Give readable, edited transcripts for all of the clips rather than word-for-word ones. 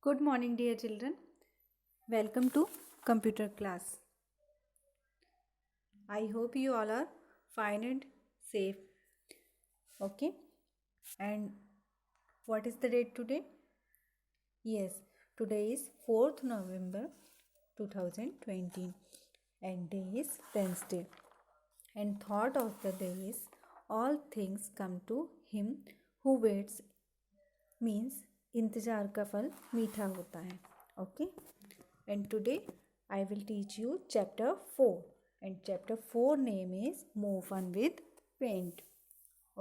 Good morning, dear children. Welcome to computer class. I hope you all are fine and safe. Okay. And what is the date today? Yes, today is 4th November 2020 and day is Wednesday. And thought of the day is all things come to him who waits means इंतजार का फल मीठा होता है. Okay. And today I will teach you chapter 4 and chapter 4 name is Move On with Paint.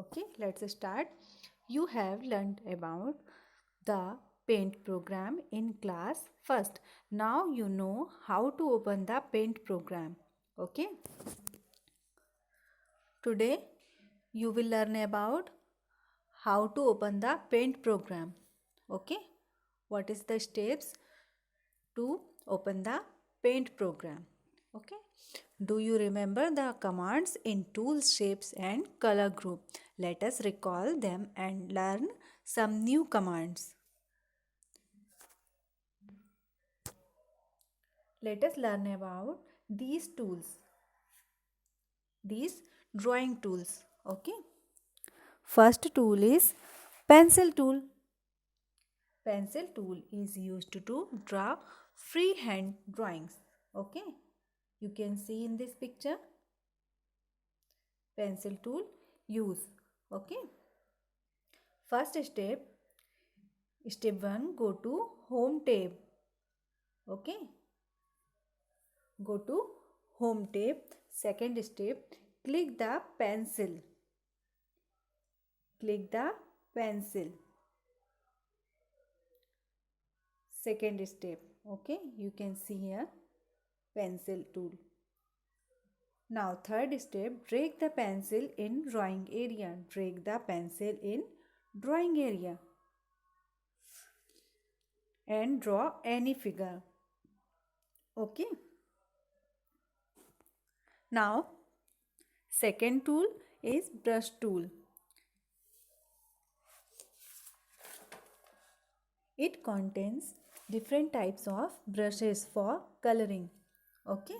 Okay, let's start. You have learned about the paint program in class first. Now you know how to open the paint program. Okay. Today you will learn about how to open the paint program. Okay. What is the steps to open the paint program? Okay. Do you remember the commands in tools, shapes and color group? Let us recall them and learn some new commands. Let us learn about these tools. These drawing tools. Okay. First tool is pencil tool. Pencil tool is used to draw freehand drawings. Okay. You can see in this picture. Pencil tool use. Okay. First step 1, go to home tab. Okay. Go to home tab. Second step, click the pencil. Click the pencil. Second step. Okay. You can see here pencil tool. Now third step, drag the pencil in drawing area. Drag the pencil in drawing area and draw any figure. Okay. Now second tool is brush tool. It contains different types of brushes for coloring. Okay.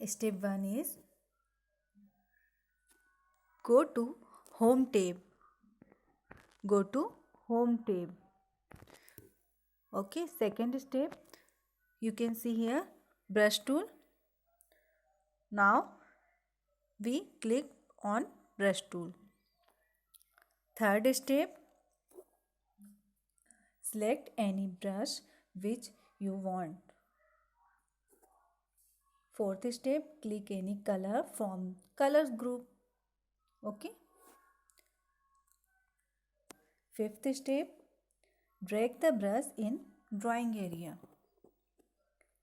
Step 1 is go to home tab. Go to home tab. Okay. Second step, you can see here brush tool. Now we click on brush tool. Third step, select any brush which you want. Fourth step, click any color from colors group. Okay. Fifth step, drag the brush in drawing area.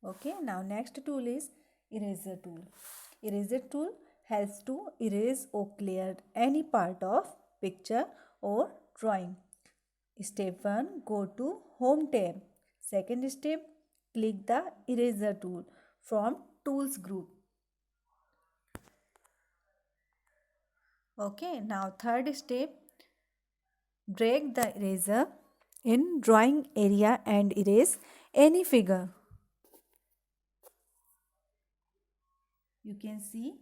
Okay. Now next tool is eraser tool. Eraser tool helps to erase or clear any part of picture or drawing. Step 1, go to home tab. Second step, click the eraser tool from tools group. Okay, now third step, drag the eraser in drawing area and erase any figure. You can see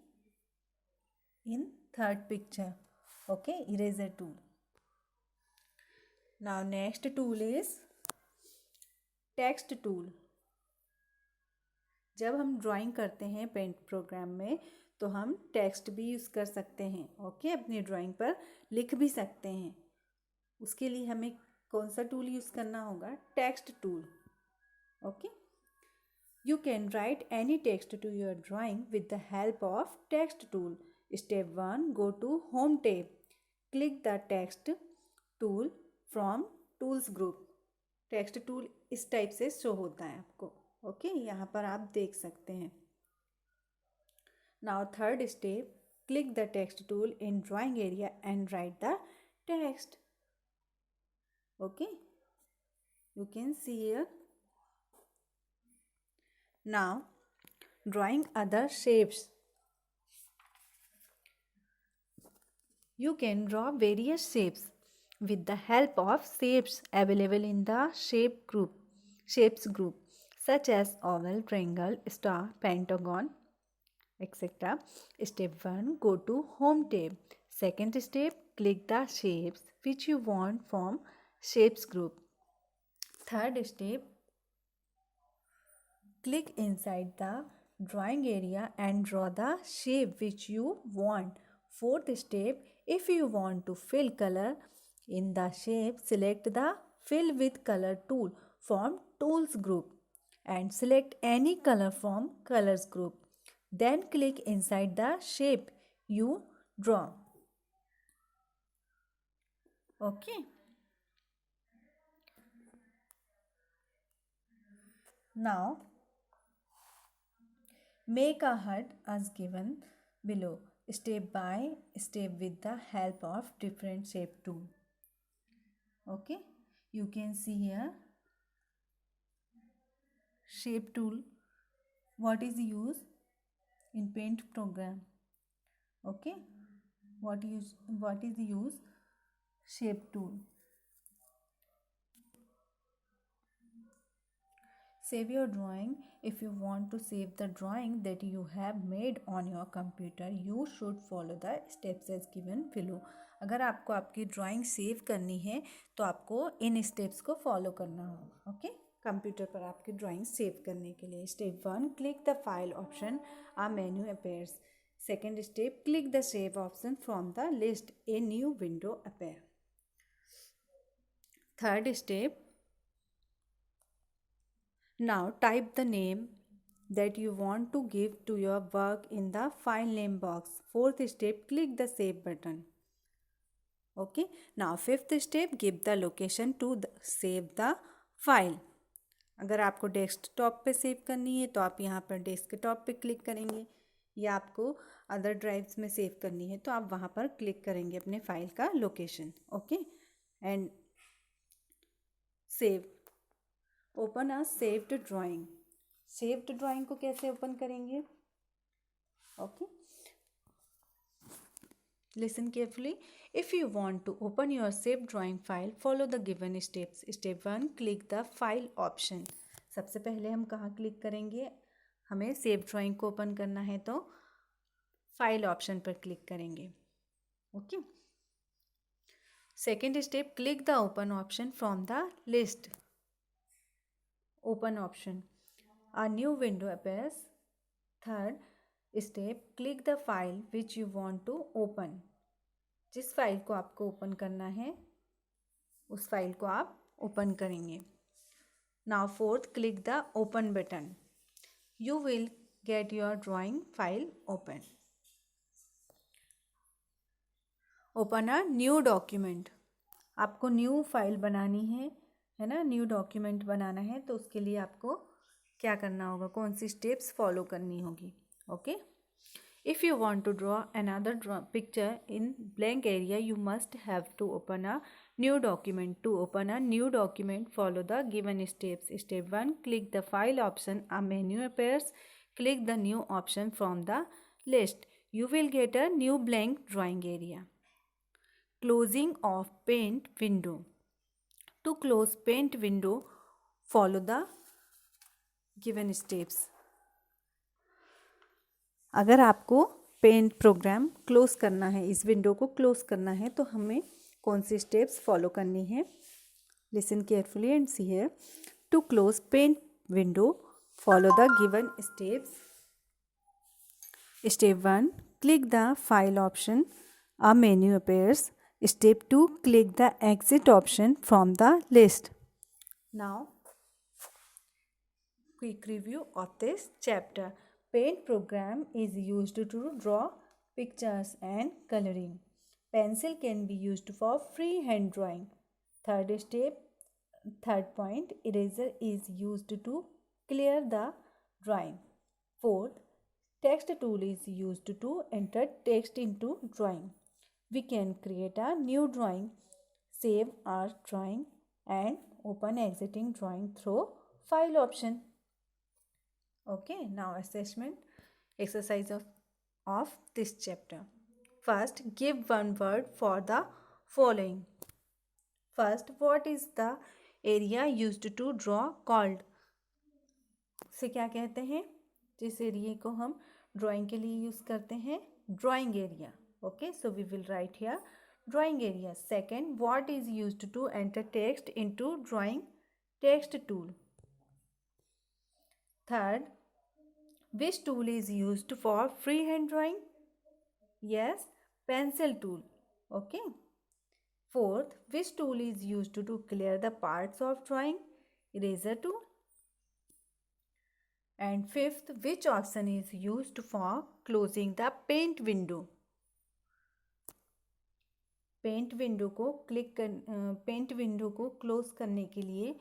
in third picture. Okay, eraser tool. Now next tool is text tool. जब हम drawing करते हैं paint programme में तो हम text भी use कर सकते हैं. ओके, अपनी ड्राइंग पर लिख भी सकते हैं. उसके लिए हमें कौन सा टूल यूज़ करना होगा? Text tool. Okay, you can write any text to your drawing with the help of text tool. Step 1, go to home tab. Click the text tool from tools group. Text tool इस type से show होता है आपको. Okay, यहाँ पर आप देख सकते हैं. Now third step, click the text tool in drawing area and right the text. Okay, you can see here. Now drawing other shapes. You can draw various shapes with the help of shapes available in the shapes group such as oval, triangle, star, pentagon, etc. Step 1, go to Home tab. Second step, click the shapes which you want from shapes group. Third step, click inside the drawing area and draw the shape which you want. Fourth step, if you want to fill color in the shape, select the fill with color tool from tools group and select any color from colors group. Then click inside the shape you draw. Okay. Now make a hut as given below, step by step with the help of different shape tool. Okay, you can see here shape tool, what is used in paint program. Okay, what is use shape tool. Save your drawing. If you want to save the drawing that you have made on your computer, you should follow the steps as given below. अगर आपको आपकी drawing save करनी है तो आपको इन steps को follow करना होगा. ओके, कंप्यूटर पर आपकी ड्राइंग सेव करने के लिए step 1, click the file option, a menu appears. Second step, click the save option from the list, a new window appear. Third step, now type the name that you want to give to your work in the file name box. Fourth step, click the save button. Okay, now fifth step, give the location to save the file. अगर आपको desktop पे save करनी है तो आप यहाँ पर desktop पे क्लिक करेंगे, या आपको अदर ड्राइव्स में सेव करनी है तो आप वहाँ पर क्लिक करेंगे अपने फाइल का location. Okay, and save. Open a saved drawing. Saved drawing को कैसे ओपन करेंगे? Okay, listen carefully. If you want to open your save drawing file, follow the given steps. Step 1, click the file option. सबसे पहले हम कहाँ click करेंगे? हमें save drawing को ओपन करना है तो फाइल ऑप्शन पर क्लिक करेंगे. Okay. Second step, click the open option from the list. Open option, a new window appears. Third step, click the file which you want to open. जिस file को आपको open करना है उस file को आप ओपन करेंगे. Now fourth, click the open button. You will get your drawing file open. Open a new document. आपको न्यू फाइल बनानी है ना, न्यू डॉक्यूमेंट बनाना है तो उसके लिए आपको क्या करना होगा, कौन सी स्टेप्स फॉलो करनी होगी. Okay, if you want to draw another picture in blank area, you must have to open a new document. To open a new document, follow the given steps. Step 1, click the file option, a menu appears. Click the new option from the list. You will get a new blank drawing area. Closing of paint window. To close paint window, follow the given steps. अगर आपको paint programme close करना है, इस window को close करना है तो हमें कौन सी स्टेप्स फॉलो करनी है? Listen carefully and see here. To close paint window, follow the given steps. Step 1, click the file option, a menu appears. Step 2, click the exit option from the list. Now, quick review of this chapter. Paint program is used to draw pictures and coloring. Pencil can be used for freehand drawing. Third point, eraser is used to clear the drawing. Fourth, text tool is used to enter text into drawing. We can create a new drawing, save our drawing and open exiting drawing through file option. Okay, now assessment exercise of this chapter. First, give one word for the following. First, what is the area used to draw called? से क्या कहते हैं? जिस area को हम drawing के लिए use करते हैं, drawing area. Okay, so we will write here drawing area. Second, what is used to enter text into drawing? Text tool. Third, which tool is used for freehand drawing? Yes, pencil tool. Okay. Fourth, which tool is used to clear the parts of drawing? Eraser tool. And fifth, which option is used for closing the paint window? Paint window को paint window को close करने के लिए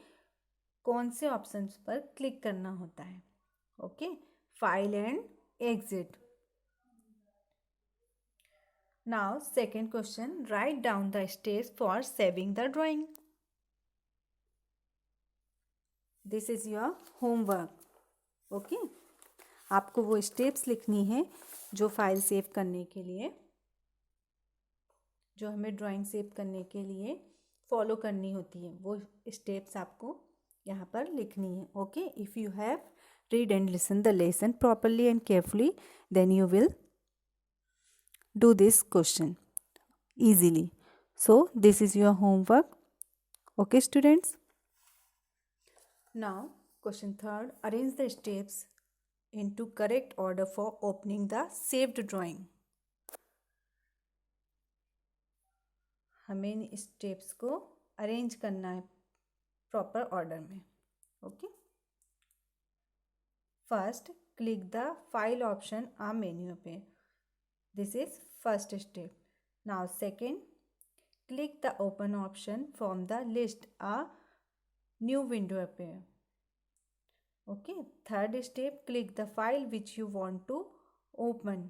कौन से options पर click करना होता है? Okay, file and exit. Now second question, write down the steps for saving the drawing. This is your homework. Okay, आपको वो स्टेप्स लिखनी है जो फाइल सेव करने के लिए, जो हमें ड्राइंग सेव करने के लिए फॉलो करनी होती है, वो स्टेप्स आपको यहाँ पर लिखनी है. Okay, if you have read and listen the lesson properly and carefully, then you will do this question easily. So this is your homework. Okay students, now question third, arrange the steps into correct order for opening the saved drawing. हमें इन steps को arrange करना है proper order में. Okay, first, click the file option a menu पे. This is first step. Now second, click the open option from the list a new window appear. Okay, third step, click the file which you want to open.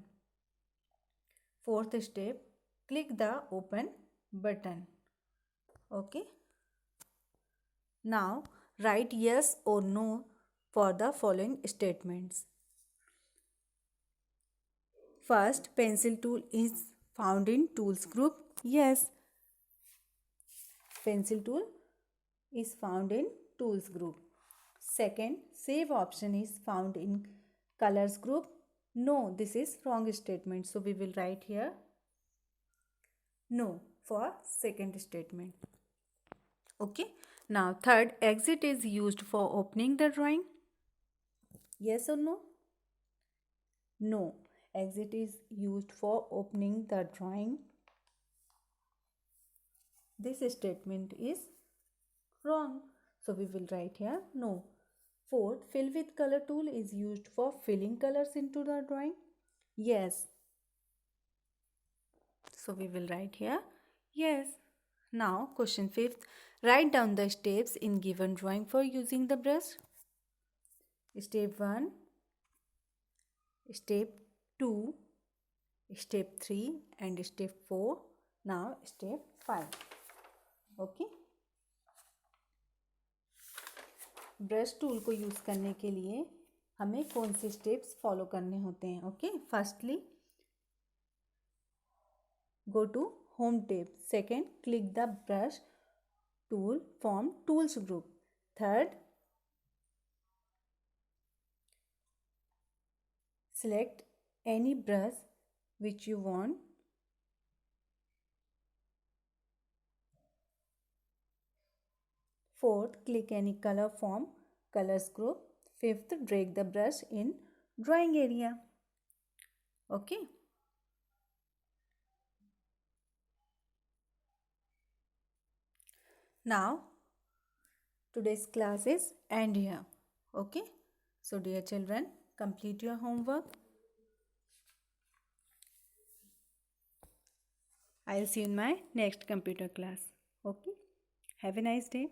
Fourth step, click the open button. Okay, now write yes or no for the following statements. First, pencil tool is found in tools group. Yes, pencil tool is found in tools group. Second, save option is found in colors group. No, this is wrong statement, so we will write here no for second statement. Okay, now third, exit is used for opening the drawing. Yes or no? No, exit is used for opening the drawing. This statement is wrong, so we will write here no. Fourth, fill with color tool is used for filling colors into the drawing. Yes, so we will write here yes. Now question fifth, write down the steps in given drawing for using the brush. Step 1, step 2, step 3 and step 4. Now step 5. Okay, brush tool को use करने के लिए हमें कौन से steps follow करने होते हैं? Okay, firstly go to home tab. Second, click the brush tool from tools group. Third, select any brush which you want. Fourth, click any color from colors group. Fifth, drag the brush in drawing area. Okay. Now today's class is end here. Okay, so dear children, complete your homework. I'll see you in my next computer class. Okay, have a nice day.